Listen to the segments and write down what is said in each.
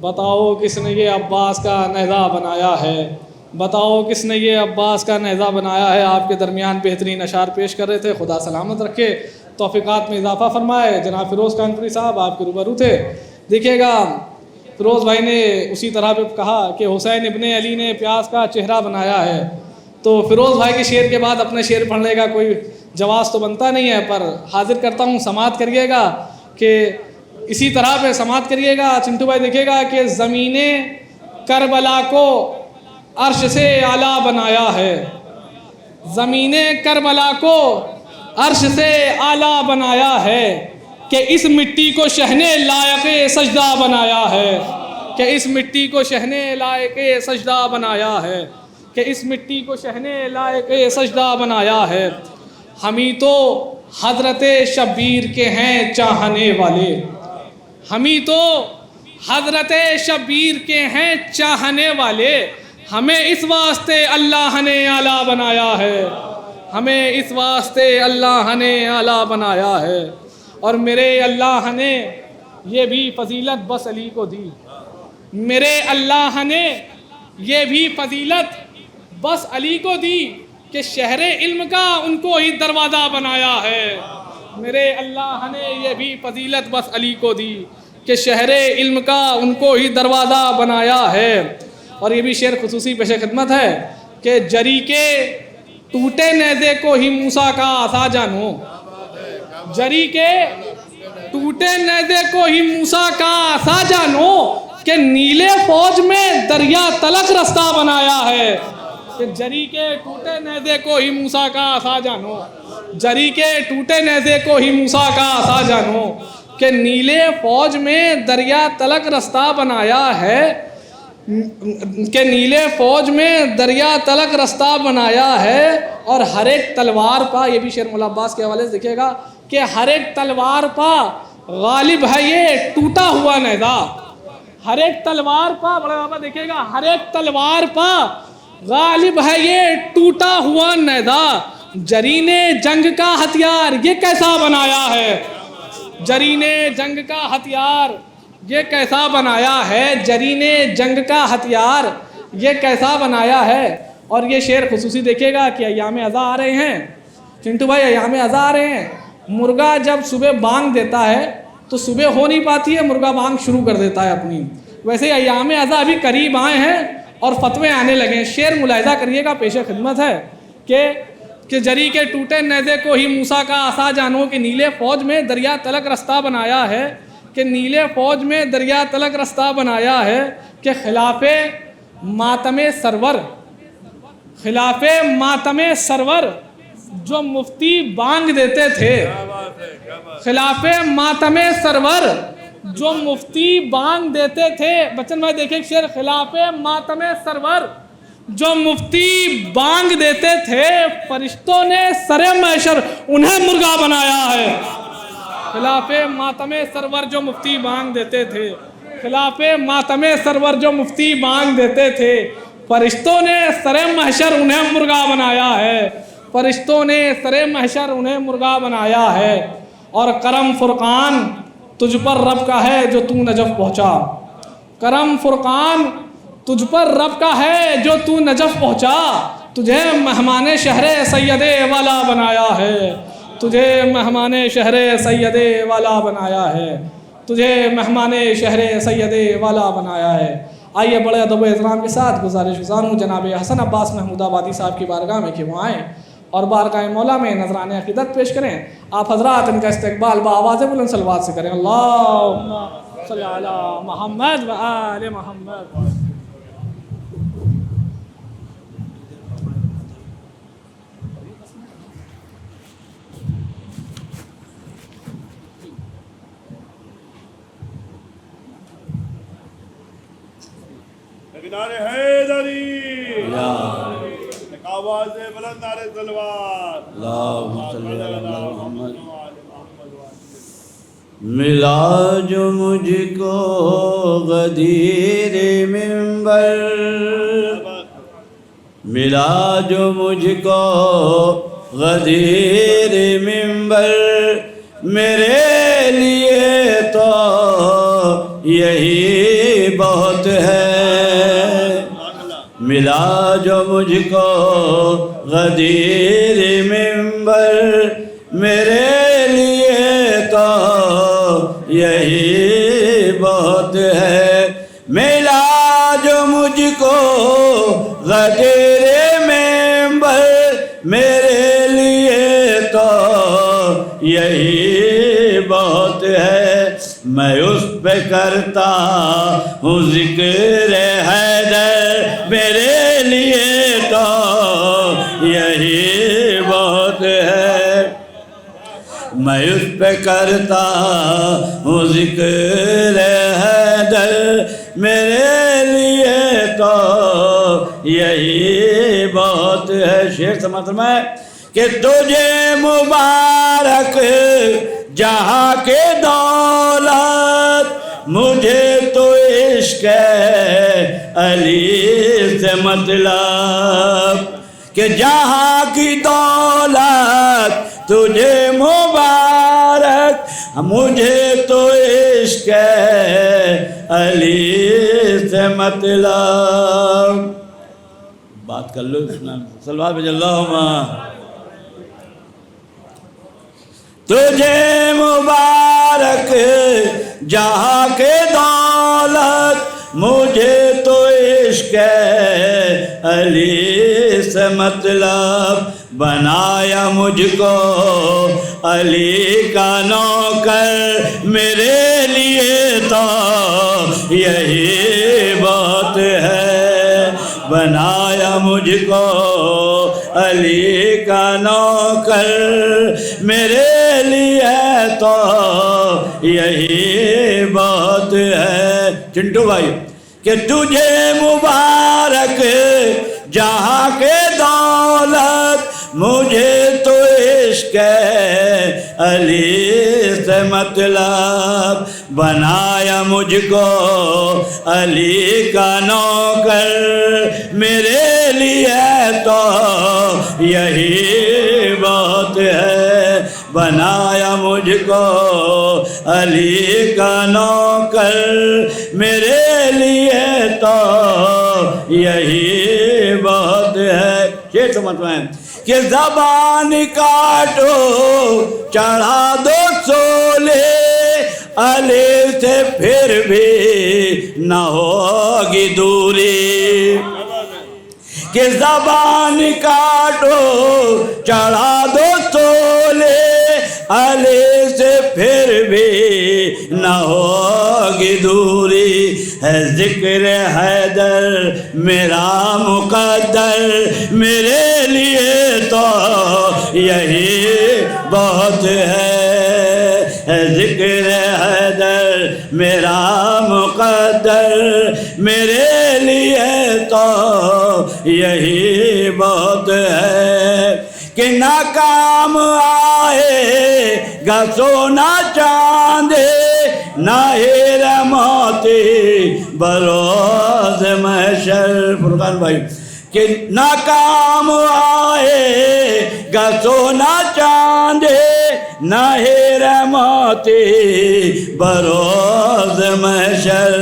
بتاؤ کس نے یہ عباس کا نیزہ بنایا ہے، بتاؤ کس نے یہ عباس کا نیزہ بنایا ہے۔ آپ کے درمیان بہترین اشعار پیش کر رہے تھے، خدا سلامت رکھے، توفیقات میں اضافہ فرمائے۔ جناب فیروز کانپوری صاحب آپ کے روبرو تھے۔ دیکھیے گا فیروز بھائی نے اسی طرح پہ کہا کہ حسین ابن علی نے پیاس کا چہرہ بنایا ہے، تو فیروز بھائی کے شعر کے بعد اپنے شعر پڑھنے کا کوئی جواز تو بنتا نہیں ہے، پر حاضر کرتا ہوں، سماعت کریے گا کہ اسی طرح پہ سماعت کریے گا چنٹو بھائی۔ دیکھیے گا کہ زمین کربلا کو عرش سے اعلیٰ بنایا ہے، زمین کربلا کو عرش سے اعلیٰ بنایا ہے، کہ اس مٹی کو شہنے لائق سجدہ بنایا ہے، کہ اس مٹی کو شہنے لائق سجدہ بنایا ہے، کہ اس مٹی کو شہنے لائق سجدہ بنایا ہے۔ ہم ہی تو حضرت شبیر کے ہیں چاہنے والے، ہم ہی تو حضرت شبیر کے ہیں چاہنے والے، ہمیں اس واسطے اللہ نے اعلیٰ بنایا ہے، ہمیں اس واسطے اللہ نے اعلیٰ بنایا ہے۔ اور میرے اللہ نے یہ بھی فضیلت بس علی کو دی، میرے اللہ نے یہ بھی فضیلت بس علی کو دی، کہ شہر علم کا ان کو ہی دروازہ بنایا ہے۔ میرے اللہ نے یہ بھی فضیلت بس علی کو دی، کہ شہر علم کا ان کو ہی دروازہ بنایا ہے۔ اور یہ بھی شعر خصوصی پیش خدمت ہے کہ جری کے ٹوٹے نیزے کو ہی موسیٰ کا عصا جانو، جری کے ٹوٹے نیزے کو ہی موسیٰ کا عصا جانو، کہ نیلے فوج میں دریا تلک رستہ بنایا ہے، کہ جری کے ٹوٹے نیزے کو ہی موسیٰ کا عصا جانو، جری کے ٹوٹے نیزے کو ہی موسیٰ کا عصا جانو، کہ نیلے فوج میں دریا تلک رستہ بنایا ہے، کہ نیلے فوج میں دریا تلک رستہ بنایا ہے۔ اور ہر ایک تلوار پا، یہ بھی شعر مولا عباس کے حوالے سے دیکھے گا کہ ہر ایک تلوار پا غالب ہے یہ ٹوٹا ہوا نیزہ، ہر ایک تلوار پا، بڑے بابا دیکھے گا، ہر ایک تلوار پا غالب ہے یہ ٹوٹا ہوا نیزہ، جری نے جنگ کا ہتھیار یہ کیسا بنایا ہے، جری نے جنگ کا ہتھیار یہ کیسا بنایا ہے، جری نے جنگ کا ہتھیار یہ کیسا بنایا ہے۔ اور یہ شعر خصوصی دیکھیے گا کہ ایام ازاں آ رہے ہیں چنٹو بھائی، ایام ازاں آ رہے ہیں، مرغا جب صبح بانگ دیتا ہے تو صبح ہو نہیں پاتی ہے، مرغا بانگ شروع کر دیتا ہے اپنی، ویسے ایام ازاں ابھی قریب آئے ہیں اور فتوے آنے لگے ہیں۔ شعر ملاحظہ کریے گا، پیش خدمت ہے کہ جری کے ٹوٹے نیزے کو ہی موسیٰ کا عصا جانو، کہ نیلے فوج میں دریا تلک رستہ بنایا ہے، کہ نیلے فوج میں دریا تلک رستہ بنایا ہے، کہ خلاف ماتم سرور، خلاف ماتم سرور جو مفتی بانگ دیتے تھے، خلاف ماتم سرور جو مفتی بانگ دیتے تھے۔ بچن بھائی دیکھیں شعر، خلاف ماتم سرور جو مفتی بانگ دیتے تھے، فرشتوں نے سر محشر انہیں مرغا بنایا ہے، خلاف ماتم سرور جو مفتی بانگ دیتے تھے، خلاف ماتم سرور جو مفتی بانگ دیتے تھے، فرشتوں نے سر محشر انہیں مرغا بنایا ہے، فرشتوں نے سر محشر انہیں مرغا بنایا ہے۔ اور کرم فرقان تجھ پر رب کا ہے جو تو نجف پہنچا، کرم فرقان تجھ پر رب کا ہے جو تو نجف پہنچا، تجھے مہمان شہر سید والا بنایا ہے، تجھے مہمان شہر سید والا بنایا ہے، تجھے مہمان شہر سید والا بنایا ہے۔ آئیے بڑے ادب و احترام کے ساتھ گزارش گزار ہوں جناب حسن عباس محمود آبادی صاحب کی بارگاہ میں کہ وہ آئیں اور بارگاہ مولا میں نذران عقیدت پیش کریں۔ آپ حضرات ان کا استقبال بآواز بلند صلوات سے کریں۔ اللہم صلی علی محمد و آل محمد۔ نعرے حیدری، آواز بلند نعرے صلوات، اللہم صلی علی محمد۔ ملا جو مجھ کو غدیر منبر، ملا جو مجھ کو غدیر منبر، میرے لیے تو یہی بہت ہے ملا جو مجھ کو غدیر منبر میرے لیے تو یہی بہت ہے ملا جو مجھ کو غدیر منبر میرے لیے تو یہی بہت ہے میں اس پہ کرتا ہوں ذکر حیدر میرے لیے تو یہی بہت ہے میں اس پہ کرتا ہوں ذکر حیدر میرے لیے تو یہی بہت ہے شعر سمجھ میں کہ تجھے مبارک جہاں کے دولت مجھے تو عشق علی سے مطلب کہ جہاں کی دولت تجھے مبارک مجھے تو عشق علی سے مطلب بات کر لو صلوات بھیج اللہم تجھے مبارک جہاں کے دولت مجھے تو عشق علی سے مطلب بنایا مجھ کو علی کا نوکر میرے لیے تو یہی بہت ہے بنایا مجھ کو علی کا نوکر میرے لیے تو یہی بہت ہے چنٹو بھائی کہ تجھے مبارک جہاں کے دولت مجھے تو عشق علی سے مطلب بنایا مجھ کو علی کا نوکر میرے لیے تو یہی بہت ہے بنایا مجھ کو علی کا نوکر میرے لیے تو یہی بہت ہے یہ سمجھ میں کہ زبان کاٹو چڑھا دو سولے علی سے پھر بھی نہ ہوگی دوری کہ زبان کاٹو چڑھا دو سولے علی سے پھر بھی نہ ہوگی دوری ہے ذکر حیدر میرا مقدر میرے لیے تو یہی بہت ہے ذکر حیدر میرا مقدر میرے لیے تو یہی بہت ہے کہ ناکام آئے گا سونا چاندے نہ ہیر موتی بروز محشر فرقان بھائی کہ ناکام آئے گا سونا چاندے نہ ہیر موتی بروز محشر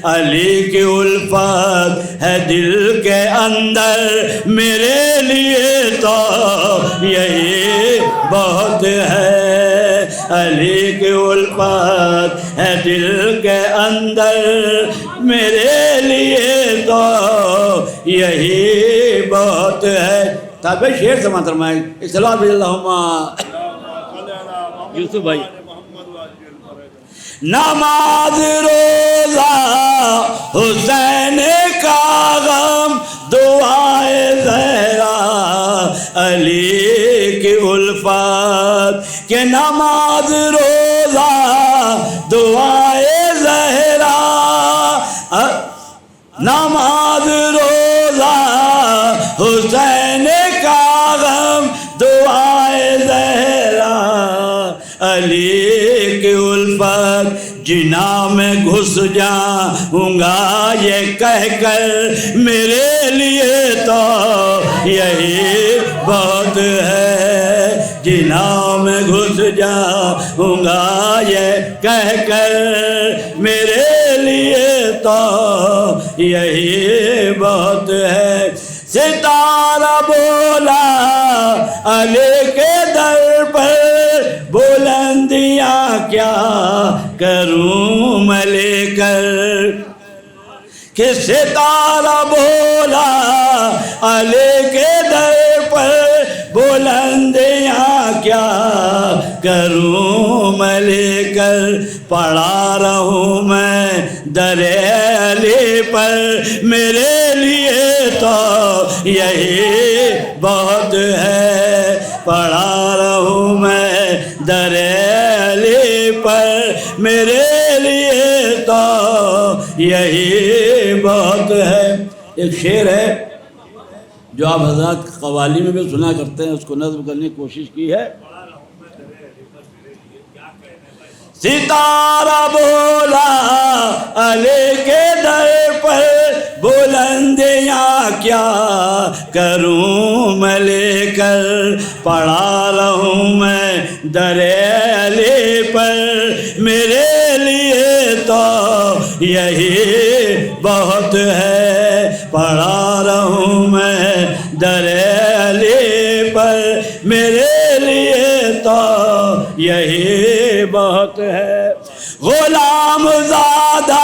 علی کی الفت ہے دل کے اندر میرے لیے تو یہی بہت ہے علی کی الفت ہے دل کے اندر میرے لیے تو یہی بہت ہے تابع شعر سے ماتر میں صلوات اللہم یوسف بھائی نماز روزہ حسین کا غم دعائے زہرا علی کی الفت کہ نماز روزہ دعائے زہرا نماز روزہ حسین کا غم دعائے زہرا علی کی الفت جنا میں گھس جاؤں گا یہ کہہ کر میرے لیے تو یہی بہت ہے جنا میں گھس جاؤں گا یہ کہہ کر میرے لیے تو یہی بہت ہے. ستارہ بولا علی کے در پر بلندیاں کیا کروں میں لے کر. کہ ستارہ بولا علی کے در پر بلندیاں کیا کروں میں لے کر. پڑھا رہوں میں در علی پر میرے لیے تو یہی بہت ہے. پڑھا رہوں میں در علی پر میرے لیے تو یہی بہت ہے. ایک شعر ہے جو آپ حضرات قوالی میں بھی سنا کرتے ہیں, اس کو نظم کرنے کی کوشش کی ہے. ستارہ بولا علی کے در پر بلندیاں کیا کروں میں لے کر. پڑھا رہوں میں در علی پر میرے لیے تو یہی بہت ہے. پڑھا رہوں میں در علی پر میرے لیے تو یہی بہت ہے. غلام زادہ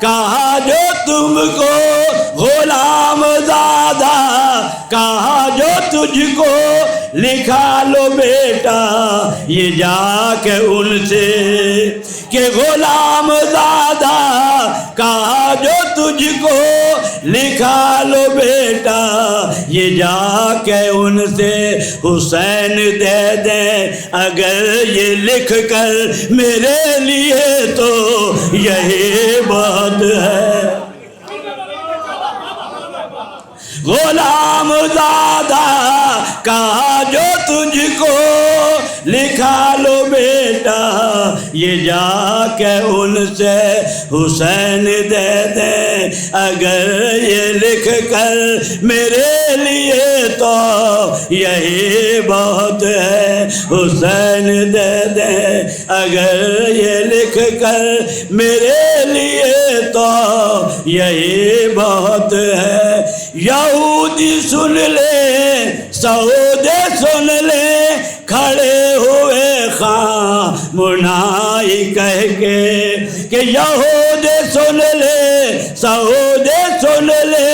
کہا جو تم کو, غلام زادہ کہا جو تجھ کو, لکھا لو بیٹا یہ جا کے ان سے. کہ غلام زادہ کہا جو تجھ کو, لکھا لو بیٹا یہ جا کے ان سے. حسین دے دیں اگر یہ لکھ کر میرے لیے تو یہی بہت ہے. غلام زادہ کہا جو تجھ کو, لکھا لو بیٹا یہ جا کے ان سے. حسین دے دیں اگر یہ لکھ کر میرے لیے تو یہی بہت ہے. حسین دے دیں اگر یہ لکھ کر میرے لیے تو یہی بہت ہے. یہودی سن لے, سعودی سن لے, کھڑے ہوئے خان منائی کہہ کے. کہ یہودی سن لے, سعودی سن لے,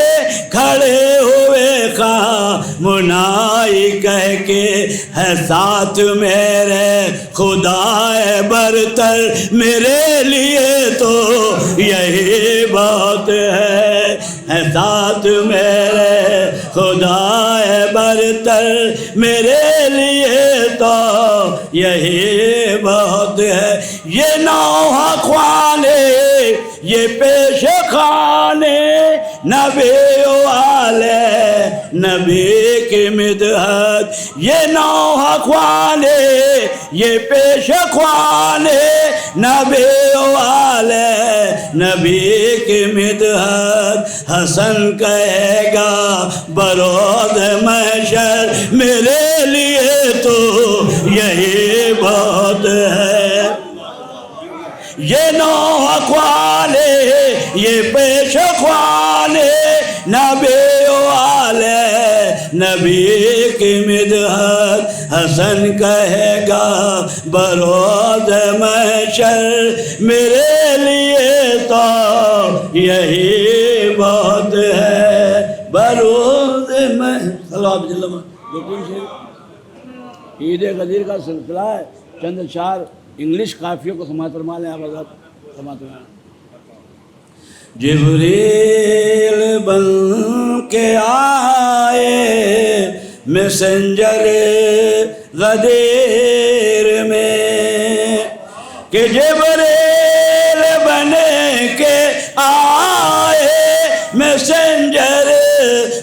کھڑے ہوئے خان منائی کہہ کے. ہے ساتھ میرے خدا برتر میرے لیے تو یہی بہت ہے. ہے ساتھ میرے خدا برتر میرے لیے تو یہی بہت ہے. یہ نوحہ خوانے, یہ پیش خانے, نبی والے نبی کی مدحت. یہ نوحہ خوانے, یہ پیش خوانے, نبی والے نبی کی مدحت. حسن کہے گا بروز محشر میرے لیے تو یہی بہت ہے. یہ نوحہ خوانے, یہ پیش خوانے, نبی والے نبی کی مدحت. حسن کہے گا بروز محشر میرے لیے تو یہی بہت ہے. بروز محشر. عید غدیر کا سلسلہ ہے, چند چار انگلش قافیوں کو سماعت فرما لیں آپ حضرات. سماعت فرما. جبریل بن کے آئے میسنجر غدیر میں, کہ جبریل بن کے آئے میسنجر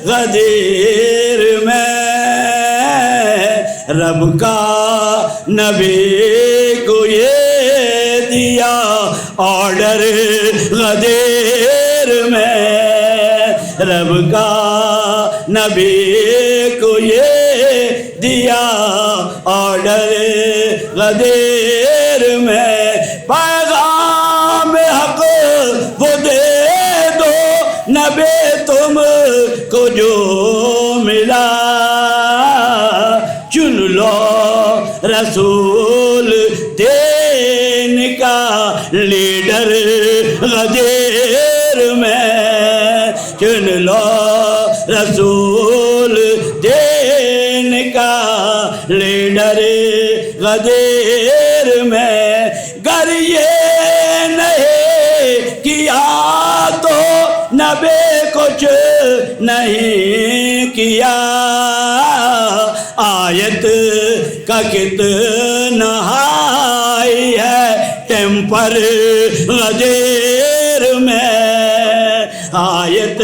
غدیر میں. رب کا نبی کو یہ دیا آرڈر غدیر میں. رب کا نبی کو یہ دیا آرڈر غدیر میں. پیغام حق وہ دے نبے تم کو جو ملا، چن لو رسول دین کا لیڈر غدیر میں، چن لو رسول دین کا لیڈر غدیر میں، گر یہ نہیں کیا تو نبی کچھ نہیں کیا، آیت کا کتنا ہائی ہے ٹیمپر غدیر میں، آیت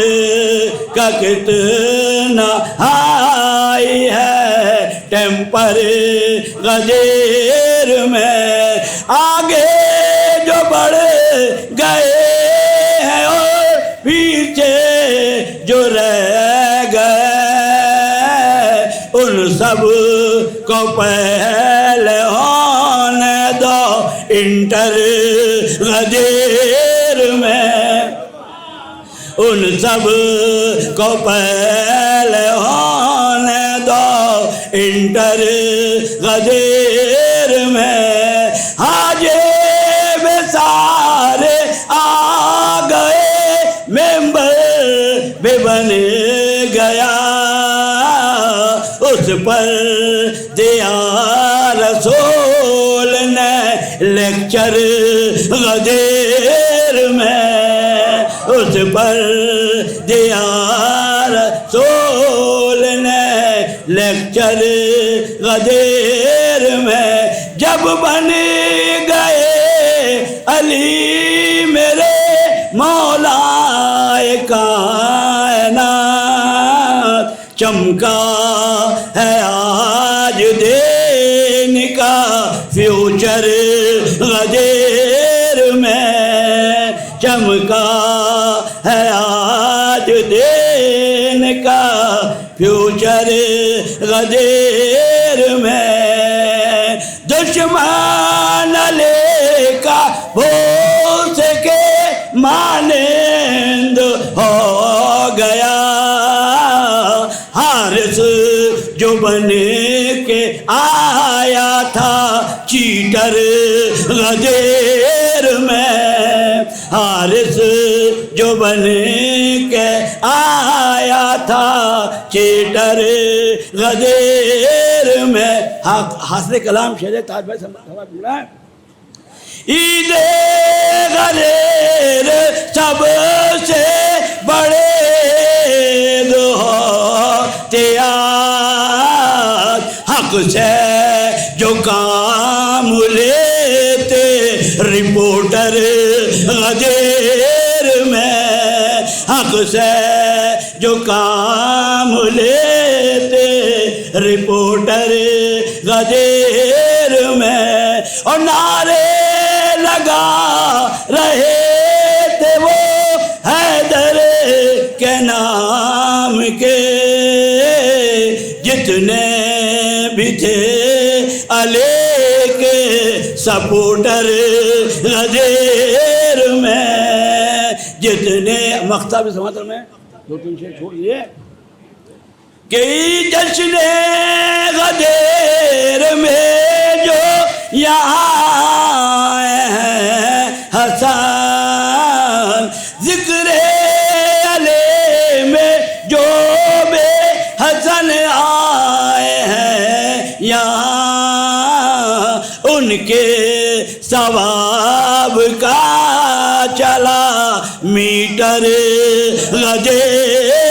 کا کتنا ہائی ہے ٹیمپر غدیر میں، آگے جو بڑھ گئے ہیں اور پیچھے جو رہ گئے، ان سب کو پہلے ہونے دو انٹر غدیر میں، ان سب کو پہلے ہونے دو انٹر غدیر میں، حاجب سارے آ گئے ممبر بھی بن گیا، اس پر دیا رسول نے لیکچر غدیر میں، اس پر دیا رسول نے لیکچر غدیر میں، جب بن گئے علی میرے مولا کائنات، چمکا ہے آج دین کا فیوچر غدیر میں، چمکا ہے آج دین کا فیوچر غدیر میں، دشمن علی کا بھوس کے مانند ہو گیا، حارث جو بن کے آیا تھا چیٹر غدیر میں، حارث جو بن کے آیا تھا چیٹر غدیر میں، حاصل کلام شہر تاج بھائی سمجھ رہا ہے، عید غدیر سب سے بڑے ہوتیار، حق سے جو کام لیتے رپورٹر غدیر میں، حق سے جو کام لیتے رپورٹر غدیر میں، اور نعرے لگا رہے تھے وہ حیدر کے نام کے، جتنے بھی تھے علی کے سپورٹر غدیر میں، جتنے مقطع بھی سماتر میں دو تین شعر چھوڑ لیے کہ جشن غدیر میں جو یہاں آئے ہیں حسن، ذکر علی میں جو بے حسن آئے ہیں یہاں، ان کے ثواب کا چلا میٹر غدیر